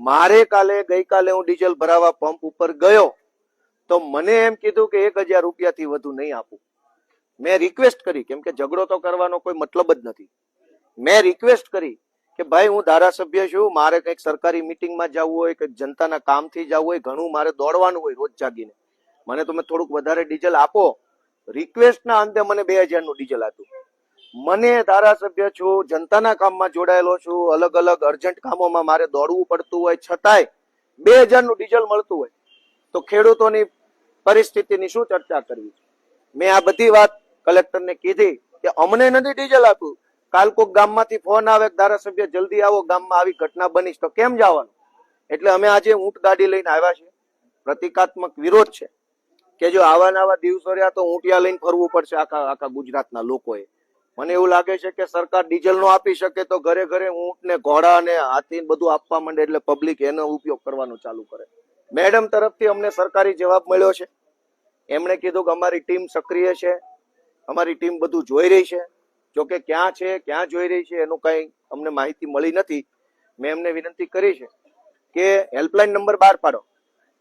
મારે ગઈકાલે હું ડીઝલ ભરાવા પંપ ઉપર ગયો તો મને એમ કીધું કે 1000 રૂપિયાથી વધુ નહીં આપું. મેં રિક્વેસ્ટ કરી, કેમ કે ઝઘડો તો કરવાનો કોઈ મતલબ જ નથી. મેં રિક્વેસ્ટ કરી કે ભાઈ હું ધારાસભ્ય છું, મારે કંઈક સરકારી મિટિંગમાં જવું હોય, કંઈક જનતાના કામથી જવું હોય, ઘણું મારે દોડવાનું હોય રોજ જાગીને, મને તમે થોડુંક વધારે ડીઝલ આપો. રિક્વેસ્ટના અંતે મને 2000 નું ડીઝલ આપ્યું. મને ધારાસભ્ય છું, જનતાના કામમાં જોડાયેલો છું, અલગ અલગ અર્જન્ટ કામોમાં મારે દોડવું પડતું હોય, છતાંય 2000 નું ડીઝલ મળતું હોય તો ખેડૂતોની પરિસ્થિતિની શું ચર્ચા કરવી? મેં આ બધી વાત કલેક્ટરને કીધી કે અમને નથી ડીઝલ આપ્યું. કાલ કોક ગામમાંથી ફોન આવે કે ધારાસભ્ય જલ્દી આવો, ગામમાં આવી ઘટના બની તો કેમ જવાનું? એટલે અમે આજે ઊંટ ગાડી લઈને આવ્યા છીએ. પ્રતિકાત્મક વિરોધ છે કે જો આવા નવા દિવસો રહ્યા તો ઊંટિયા લઈને ફરવું પડશે આખા ગુજરાતના લોકોએ. મને એવું લાગે છે કે સરકાર ડીઝલ નો આપી શકે તો ઘરે ઘરે ઊંટ ને ઘોડા ને હાથી બધું આપવા માંડે એટલે પબ્લિક એનો ઉપયોગ કરવાનો ચાલુ કરે. મેડમ તરફથી અમને સરકારી જવાબ મળ્યો છે. એમણે કીધું કે અમારી ટીમ સક્રિય છે, અમારી ટીમ બધું જોઈ રહી છે. જોકે ક્યાં છે, ક્યાં જોઈ રહી છે એનું કઈ અમને માહિતી મળી નથી. મેં એમને વિનંતી કરી છે કે હેલ્પલાઇન નંબર બહાર પાડો.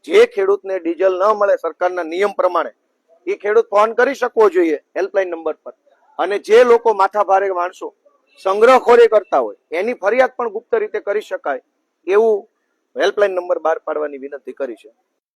જે ખેડૂતને ડીઝલ ન મળે સરકારના નિયમ પ્રમાણે એ ખેડૂત ફોન કરી શકવો જોઈએ હેલ્પલાઇન નંબર પર. અને જે લોકો માથા ભારે માણસો સંગ્રહખોરી કરતા હોય એની ફરિયાદ પણ ગુપ્ત રીતે કરી શકાય એવું હેલ્પલાઇન નંબર બહાર પાડવાની વિનંતી કરી છે.